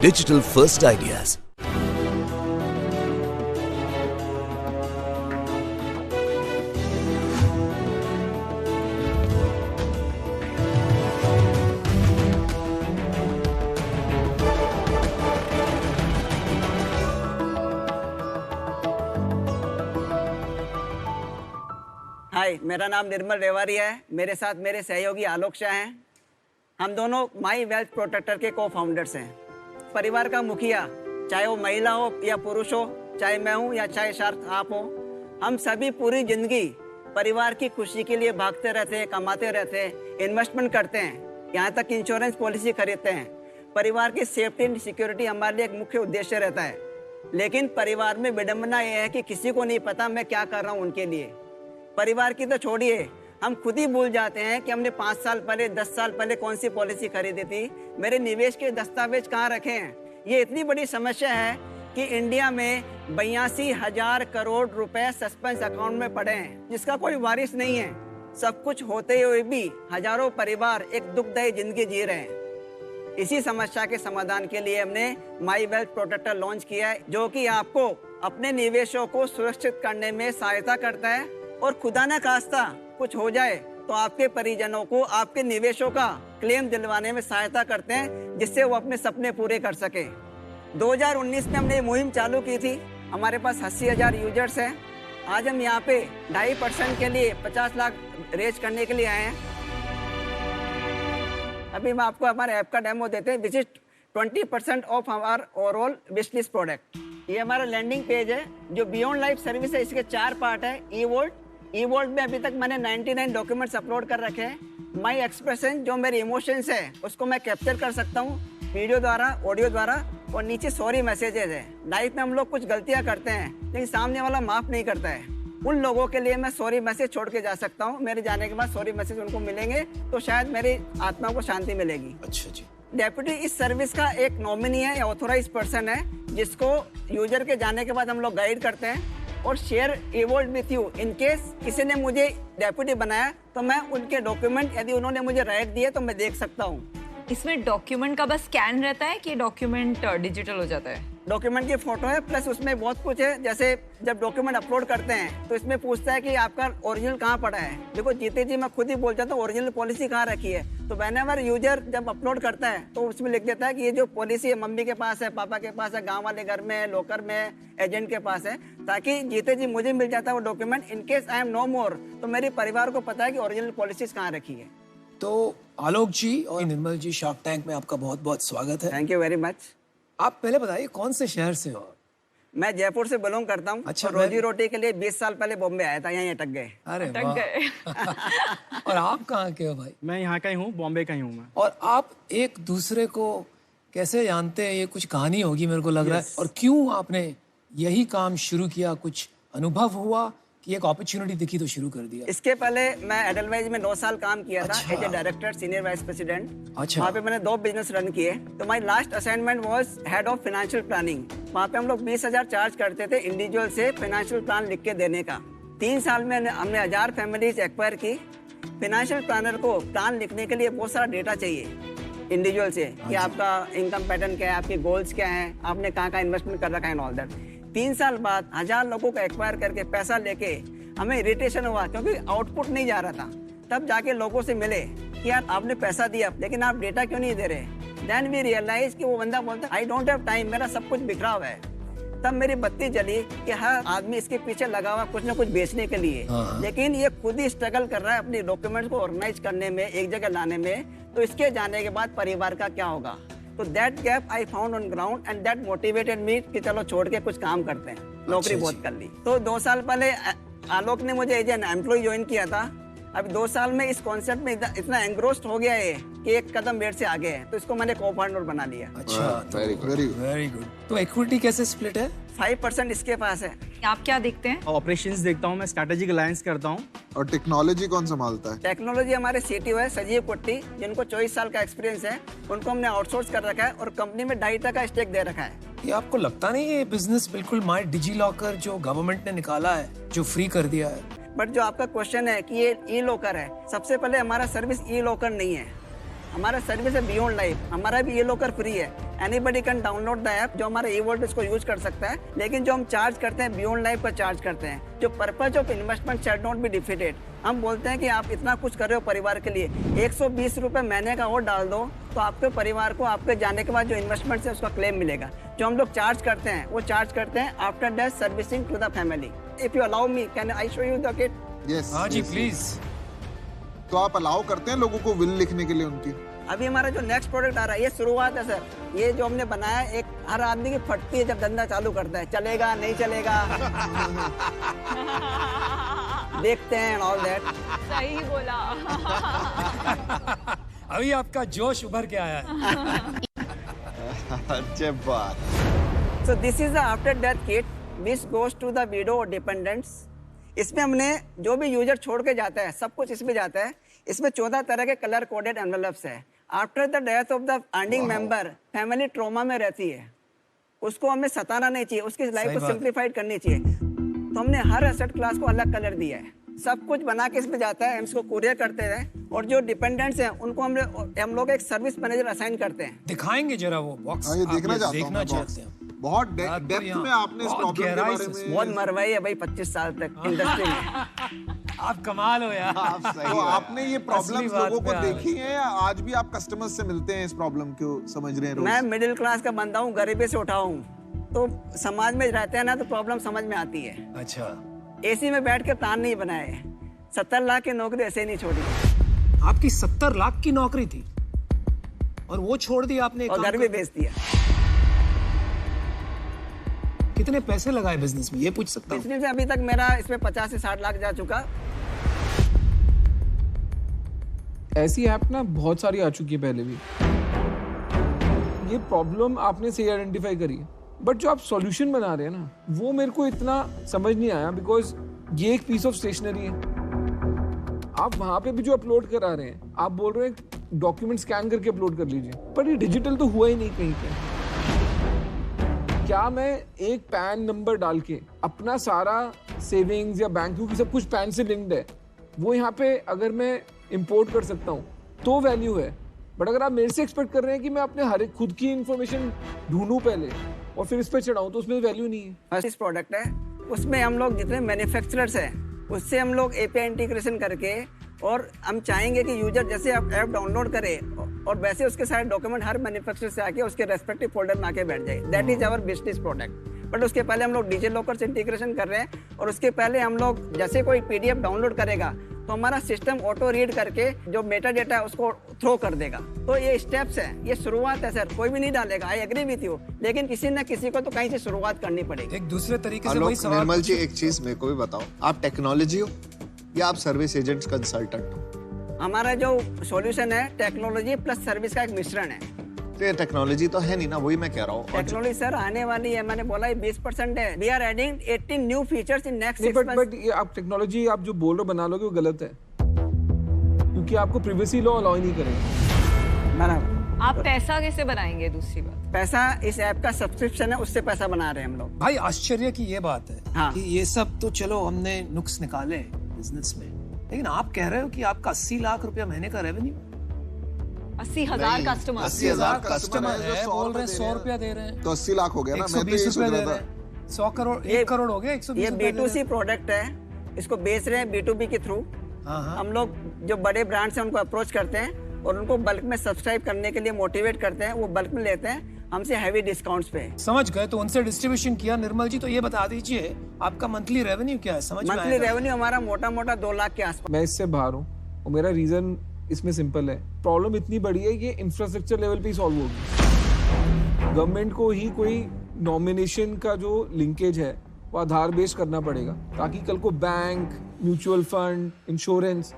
Digital First Ideas. हाय, मेरा नाम निर्मल रेवारी है। मेरे साथ मेरे सहयोगी आलोक शाह हैं। हम दोनों माई वेल्थ प्रोटेक्टर के को फाउंडर्स हैं। परिवार का मुखिया, चाहे वो महिला हो या पुरुष हो, चाहे मैं हूँ या चाहे शार्थ आप हो, हम सभी पूरी जिंदगी परिवार की खुशी के लिए भागते रहते हैं, कमाते रहते हैं, इन्वेस्टमेंट करते हैं, यहाँ तक इंश्योरेंस पॉलिसी खरीदते हैं। परिवार की सेफ्टी एंड सिक्योरिटी हमारे लिए एक मुख्य उद्देश्य रहता है। लेकिन परिवार में विडंबना यह है कि किसी को नहीं पता मैं क्या कर रहा हूँ उनके लिए। परिवार की तो छोड़िए, हम खुद ही भूल जाते हैं कि हमने 5 साल पहले, 10 साल पहले कौन सी पॉलिसी खरीदी थी, मेरे निवेश के दस्तावेज कहाँ रखे हैं। ये इतनी बड़ी समस्या है कि इंडिया में 82,000 करोड़ रुपए सस्पेंस अकाउंट में पड़े हैं, जिसका कोई वारिस नहीं है। सब कुछ होते हुए भी हजारों परिवार एक दुखदायी जिंदगी जी रहे हैं। इसी समस्या के समाधान के लिए हमने माई वेल्थ प्रोटेक्टर लॉन्च किया है, जो कि आपको अपने निवेशों को सुरक्षित करने में सहायता करता है और खुदा न खास्ता कुछ हो जाए तो आपके परिजनों को आपके निवेशों का क्लेम दिलवाने में सहायता करते हैं, जिससे वो अपने सपने पूरे कर सके। 2019 में हमने ये मुहिम चालू की थी। हमारे पास 80,000 यूजर्स हैं। आज हम यहाँ पे 2.5% के लिए 50 लाख रेज करने के लिए आए हैं। अभी मैं आपको हमारे ऐप का डेमो देते हैं, which is 20% of our overall wish list product. ये हमारा लैंडिंग पेज है जो बियॉन्ड लाइफ सर्विस है। इसके 4 पार्ट है। ई वोल्ट में अभी तक मैंने 99 डॉक्यूमेंट्स अपलोड कर रखे हैं। माई एक्सप्रेशन, जो मेरे इमोशंस है उसको मैं कैप्चर कर सकता हूँ वीडियो द्वारा, ऑडियो द्वारा। और नीचे सॉरी मैसेजेस है। लाइफ में हम लोग कुछ गलतियाँ करते हैं लेकिन सामने वाला माफ़ नहीं करता है। उन लोगों के लिए मैं सॉरी मैसेज छोड़ के जा सकता हूँ। मेरे जाने के बाद सॉरी मैसेज उनको मिलेंगे तो शायद मेरी आत्मा को शांति मिलेगी। अच्छा जी। डेप्यूटी इस सर्विस का एक नॉमिनी है या ऑथोराइज पर्सन है, जिसको यूजर के जाने के बाद हम लोग गाइड करते हैं और share evolve with you. In case किसी ने मुझे डेप्यूटी बनाया तो मैं उनके डॉक्यूमेंट, यदि उन्होंने मुझे राइट दिए तो मैं देख सकता हूँ। इसमें डॉक्यूमेंट का बस स्कैन रहता है कि डॉक्यूमेंट डिजिटल हो जाता है? डॉक्यूमेंट की फोटो है, प्लस उसमें बहुत कुछ है। जैसे जब डॉक्यूमेंट अपलोड करते हैं तो इसमें पूछता है कि आपका ओरिजिनल कहाँ पड़ा है। देखो जीते जी मैं खुद ही बोल जाता हूँ ओरिजिनल पॉलिसी कहाँ रखी है। तो व्हेनेवर यूजर जब अपलोड करता है तो उसमें लिख देता है कि ये जो पॉलिसी है मम्मी के पास है, पापा के पास है, गाँव वाले घर में है, लोकर में है, एजेंट के पास है, ताकि जीते जी मुझे मिल जाता है वो document. In case I am no more तो मेरे परिवार को पता है कि ओरिजिनल पॉलिसीज कहाँ रखी है। तो आलोक जी और निर्मल जी, शार्क टैंक में आपका बहुत बहुत स्वागत है। Thank you very much. आप पहले बताइए कौन से शहर से हो? मैं जयपुर से बिलोंग करता हूँ। अच्छा, और रोजी रोटी के लिए 20 साल पहले बॉम्बे आया था, यहीं अटक गए। अरे अटक वाह। गए। और आप कहाँ के हो भाई? मैं यहाँ का ही हूँ, बॉम्बे का ही हूँ मैं। और आप एक दूसरे को कैसे जानते हैं? ये कुछ कहानी होगी मेरे को लग रहा है। और क्यों आपने यही काम शुरू किया? कुछ अनुभव हुआ कि एक अपॉर्चुनिटी दिखी तो शुरू कर दिया? इसके पहले मैं एडलवाइज में 9 साल काम किया था अच्छा। As a director, senior vice president. अच्छा। वहाँ पे मैंने 2 बिजनेस रन किए। तो my last assignment was head of financial planning. वहाँ पे हम लोग 20,000 चार्ज करते थे इंडिविजुअल से फाइनेंशियल प्लान लिख के देने का। 3 साल में हमने 1000 फैमिलीज एक्वायर की। फाइनेंशियल प्लानर को प्लान लिखने के लिए बहुत सारा डेटा चाहिए इंडिविजुअल से, कि आपका इनकम पैटर्न क्या है, आपके गोल्स क्या है, आपने कहाँ कहाँ इन्वेस्टमेंट कर रखा है, ऑल दैट। 3 साल बाद 1000 लोगों को एक्वायर करके पैसा लेके हमें इरिटेशन हुआ, क्योंकि आउटपुट नहीं जा रहा था। तब जाके लोगों से मिले कि यार आपने पैसा दिया लेकिन आप डेटा क्यों नहीं दे रहे। देन वी रियलाइज कि वो बंदा बोलता आई डोंट हैव टाइम, मेरा सब कुछ बिखरा हुआ है। तब मेरी बत्ती जली कि हर आदमी इसके पीछे लगा हुआ कुछ ना कुछ बेचने के लिए, लेकिन ये खुद ही स्ट्रगल कर रहा है अपनी डॉक्यूमेंट्स को ऑर्गेनाइज करने में, एक जगह लाने में। तो इसके जाने के बाद परिवार का क्या होगा। तो that gap I found on ground and that motivated me कि चलो छोड़ के कुछ काम करते हैं। नौकरी बहुत कर ली। तो 2 साल पहले आलोक ने मुझे एज एन एम्प्लॉय ज्वाइन किया था। अब 2 साल में इस कॉन्सेप्ट में इतना एंग्रोस्ड हो गया है कि एक कदम मेरे से आगे है, तो इसको मैंने को फाउंडर बना लिया। अच्छा, वेरी गुड। तो इक्विटी कैसे स्प्लिट है? 5% इसके पास है। आप क्या देखते हैं? ऑपरेशंस देखता हूँ मैं, स्ट्रैटेजिक अलायंस करता हूँ। और टेक्नोलॉजी कौन संभालता है? टेक्नोलॉजी हमारे सीटीओ है संजीव कुट्टी, जिनको 24 साल का एक्सपीरियंस है। उनको हमने आउटसोर्स कर रखा है और कंपनी में 2.5% का स्टेक दे रखा है। ये आपको लगता नहीं ये बिजनेस बिल्कुल माई डिजी लॉकर जो गवर्नमेंट ने निकाला है, जो फ्री कर दिया है? बट जो आपका क्वेश्चन है कि ये ई लॉकर है, सबसे पहले हमारा सर्विस ई लॉकर नहीं है। हमारा सर्विस है बियॉन्ड लाइफ, हमारा भी ये लॉकर फ्री है। Anybody can download the app जो हमारा ई-वॉलेट इसको यूज कर सकता है। लेकिन जो हम चार्ज करते हैं बियॉन्ड लाइफ पर चार्ज करते हैं, जो purpose of investment shall not be defeated. हम बोलते हैं कि आप इतना कुछ कर रहे हो परिवार के लिए, 120 रुपये महीने का और डाल दो तो आपके परिवार को आपके जाने के बाद जो इन्वेस्टमेंट है उसका क्लेम मिलेगा। जो हम लोग चार्ज करते हैं वो चार्ज करते हैं after death servicing to the family. If you allow me can I show you the kit? Yes हाँ जी प्लीज। तो आप अलाउ करते हैं लोगों को विल लिखने के लिए उनकी? अभी हमारा जो नेक्स्ट प्रोडक्ट आ रहा है ये शुरुआत है सर। ये जो हमने बनाया है, एक हर आदमी की फटती है जब धंधा चालू करता है, चलेगा नहीं चलेगा देखते हैं ऑल दैट। सही बोला। अभी आपका जोश उभर के आया है। अच्छे बात। So this is the after death kit which goes to the widow और डिपेंडेंट्स। इसमें हमने जो भी यूजर छोड़ के जाता है सब कुछ इसमें जाता है। इसमें 14 तरह के कलर कोडेड एनवेलप्स है। After the death of the earning member family trauma में रहती है, उसको हमें सताना नहीं चाहिए, उसकी लाइफ को सिंप्लीफाइड करनी चाहिए। तो हमने हर एसेट क्लास को अलग कलर दिया है, सब कुछ बना के इसमें जाता है। हम इसको कुरियर करते हैं और जो डिपेंडेंट्स हैं उनको हम लोग एक सर्विस मैनेजर असाइन करते हैं। दिखाएंगे जरा वो बॉक्स। हाँ, ये देखना चाहता हूँ देखना मैं चाहते box। हैं। बहुत बात तो डेप्थ यहाँ में आपने इस बहुत प्रॉब्लम के गहराई बारे से में बहुत मरवाई है भाई 25 साल तक इंडस्ट्री में। आप कमाल हो यार। तो आपने ये प्रॉब्लम्स बात लोगों को पे आ रहे देखी हैं या आज भी आप कस्टमर्स से मिलते हैं, इस प्रॉब्लम को समझ रहे हैं रोज? मैं मिडिल क्लास का बंदा हूँ, गरीबी से उठा हूँ, तो समाज में रहते हैं ना तो प्रॉब्लम समझ में आती है। अच्छा, एसी में बैठ के तान नहीं बनाए, 70 लाख की नौकरी ऐसे ही नहीं छोड़ी आपकी 70 लाख की नौकरी थी और वो छोड़ दी आपने और घर भी बेच दिया। कितने पैसे लगाए बिजनेस में, ये पूछ सकता हूँ? बिजनेस में अभी तक मेरा इसमें 50 से 60 लाख जा चुका। ऐसी ऐप ना बहुत सारी आ चुकी है पहले भी। ये प्रॉब्लम आपने सही आइडेंटिफाई करी है, बट जो आप सॉल्यूशन बना रहे हैं ना वो मेरे को इतना समझ नहीं आया, बिकॉज ये एक पीस ऑफ स्टेशनरी है। आप वहां पे भी जो अपलोड करा रहे हैं, आप बोल रहे हैं डॉक्यूमेंट स्कैन करके अपलोड कर लीजिए, पर ये डिजिटल तो हुआ ही नहीं कहीं पे। क्या मैं एक पैन नंबर डाल के अपना सारा सेविंग्स या बैंक, क्योंकि सब कुछ पैन से लिंक्ड है, वो यहाँ पे अगर मैं इंपोर्ट कर सकता हूँ तो वैल्यू है। बट अगर आप मेरे से एक्सपेक्ट कर रहे हैं कि मैं अपने हर एक खुद की इंफॉर्मेशन ढूंढूं पहले और फिर इस पे चढ़ाऊं, तो उसमें वैल्यू नहीं है। फर्स्ट प्रोडक्ट है, उसमें हम लोग जितने मैन्युफैक्चरर्स हैं उससे हम लोग एपीआई इंटीग्रेशन करके, और हम चाहेंगे कि यूजर जैसे आप ऐप डाउनलोड करे और वैसे उसके सारे डॉक्यूमेंट हर मैन्युफैक्चरर से आके उसके रेस्पेक्टिव फोल्डर में आके बैठ जाए। That is our business product. But उसके पहले हम लोग डिजी लॉकर से इंटीग्रेशन कर रहे हैं, और उसके पहले हम लोग जैसे कोई पीडीएफ डाउनलोड करेगा तो हमारा सिस्टम ऑटो रीड करके जो मेटा डेटा है उसको थ्रो कर देगा। तो ये स्टेप्स है, ये शुरुआत है सर, कोई भी नहीं डालेगा। आई एग्री विथ यू, लेकिन किसी न किसी को तो कहीं से शुरुआत करनी पड़ेगी। एक दूसरे तरीके से आलोक, वही सवाल निर्मल जी एक चीज मेरे को भी बताओ, आप टेक्नोलॉजी हो या आप सर्विस एजेंट कंसल्टेंट हो? हमारा जो सॉल्यूशन है टेक्नोलॉजी प्लस सर्विस का एक मिश्रण है। तो ये टेक्नोलॉजी तो है नहीं ना, वही मैं कह रहा हूँ। टेक्नोलॉजी सर आने वाली है, मैंने बोला 20% है। We are adding 18 new features in next 6 months. But ये आप टेक्नोलॉजी आप जो बोल रहे हो बना लोगे वो गलत है, क्योंकि आपको प्रिवेसी लॉ अलाउ नहीं करेगा। आप पैसा कैसे बनाएंगे? दूसरी बात, पैसा इस ऐप का सब्सक्रिप्शन है, उससे पैसा बना रहे हैं हम लोग। भाई आश्चर्य की ये बात है हाँ। कि ये सब तो चलो हमने नुक्स निकाले बिजनेस में, लेकिन आप कह रहे हो कि आपका 80 लाख रुपया महीने का रेवेन्यू, 80,000 कस्टमर, 80,000 कस्टमर है, जो बोल रहे हैं 100 100 रुपया दे रहे हैं, तो 80 लाख हो गया ना। मैं तो 120 ये सोच रुपया दे रहा रहे था। हैं, 100 करोड़, 1 करोड़ हो गया, 120 ये रुपया दे B2C रहे हैं। प्रोडक्ट है, इसको बेच रहे हैं B2B के थ्रू। हाँ हाँ, हम लोग जो बड़े ब्रांड्स हैं उनको अप्रोच करते हैं और उनको बल्क में सब्सक्राइब करने के लिए मोटिवेट करते हैं। वो बल्क में लेते हैं हमसे हैवी डिस्काउंट्स पे। समझ गए, तो उनसे डिस्ट्रीब्यूशन किया। निर्मल जी तो ये बता दीजिए आपका मंथली रेवेन्यू क्या है, समझ में मंथली आएगा? रेवेन्यू हमारा मोटा मोटा 2 लाख के आसपास। मैं इससे बाहर हूँ और मेरा रीजन इसमें सिंपल है। प्रॉब्लम इतनी बड़ी है, ये इंफ्रास्ट्रक्चर लेवल पे ही सॉल्व होगी। गवर्नमेंट को ही कोई नॉमिनेशन का जो लिंकेज है वो आधार बेस्ड करना पड़ेगा, ताकि कल को बैंक, म्यूचुअल फंड, इंश्योरेंस,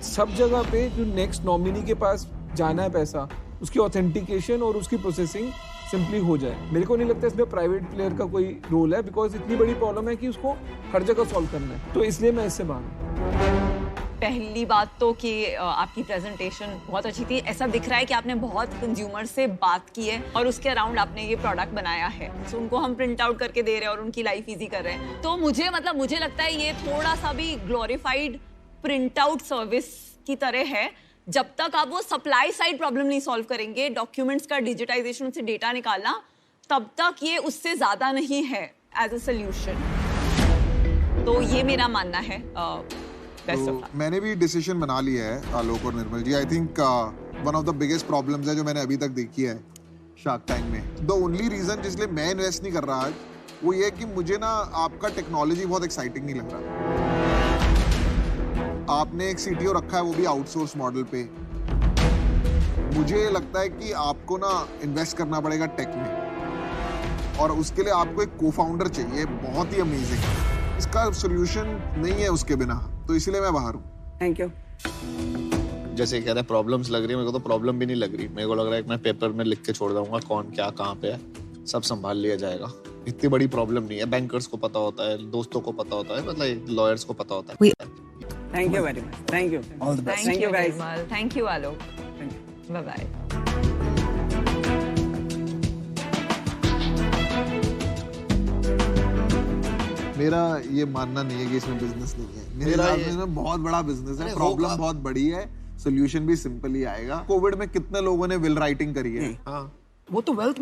सब जगह पे जो नेक्स्ट नॉमिनी के पास जाना है पैसा, उसकी ऑथेंटिकेशन और उसकी प्रोसेसिंग सिंपली हो जाए। मेरे को नहीं लगता इसमें प्राइवेट प्लेयर का कोई रोल है, बिकॉज इतनी बड़ी प्रॉब्लम है कि उसको हर जगह सॉल्व करना है, तो इसलिए मैं इससे बाहर हूँ। पहली बात तो कि आपकी प्रेजेंटेशन बहुत अच्छी थी। ऐसा दिख रहा है कि आपने बहुत कंज्यूमर से बात की है और उसके अराउंड आपने ये प्रोडक्ट बनाया है। सो उनको हम प्रिंट आउट करके दे रहे हैं और उनकी लाइफ इजी कर रहे हैं। तो मुझे लगता है ये थोड़ा सा भी ग्लोरीफाइड प्रिंट आउट सर्विस की तरह है, जब तक आप वो सप्लाई साइड प्रॉब्लम नहीं सॉल्व करेंगे, डॉक्यूमेंट्स का डिजिटाइजेशन, उससे डेटा निकालना, तब तक ये उससे ज्यादा नहीं है एज अ सोल्यूशन। तो ये मेरा मानना है। बेस्ट ऑफ मैंने भी डिसीजन बना लिया है आलोक और Nirmal ji. I think one of the biggest problems है जो मैंने अभी तक देखी है शार्क टैंक में। द ओनली रीजन जिसलिए मैं इन्वेस्ट नहीं कर रहा आज वो ये कि मुझे ना आपका टेक्नोलॉजी बहुत एक्साइटिंग नहीं लग रहा। आपने एक सीटीओ रखा है वो भी आउटसोर्स मॉडल पे। मुझे लगता है कि आपको ना इन्वेस्ट करना पड़ेगा टेक में और उसके लिए आपको एक को-फाउंडर चाहिए बहुत ही अमेजिंग। इसका सोल्यूशन नहीं है उसके बिना, तो इसलिए मैं बाहर हूँ। Thank you. जैसे कहते हैं प्रॉब्लम्स लग रही है, मेरे को तो प्रॉब्लम भी नहीं लग रही। मेरे को लग रहा है कि मैं पेपर में लिख के छोड़ दूंगा कौन क्या कहाँ पे है, सब संभाल लिया जाएगा। इतनी बड़ी प्रॉब्लम नहीं है। बैंकर्स को पता होता है, दोस्तों को पता होता है, मतलब लॉयर्स को पता होता है। Thank you very much. Thank you. All the best. Thank you guys. Nirmal, thank you Alok, Thank you. Bye bye. मेरा ये मानना नहीं है कि इसमें बिजनेस नहीं है। मेरे मेरा हिसाब ये- से इसमें बहुत बड़ा बिजनेस है। अरे प्रॉब्लम होगा। बहुत बड़ी है, सोल्यूशन भी सिंपल ही आएगा। कोविड में कितने लोगों ने विल राइटिंग करी है? हाँ वो तो वेल्थ